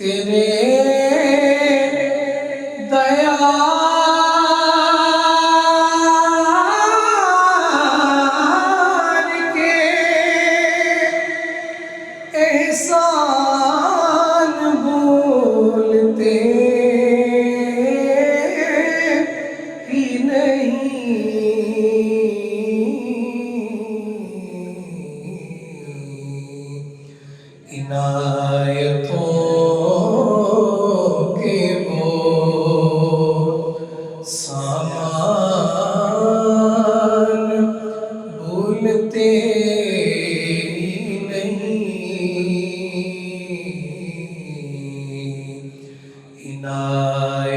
تیرے دیار کے احسان بھولتے ہی نہیں، عنایتوں کے وہ سامان بھولتے ہی نہیں، عنایتوں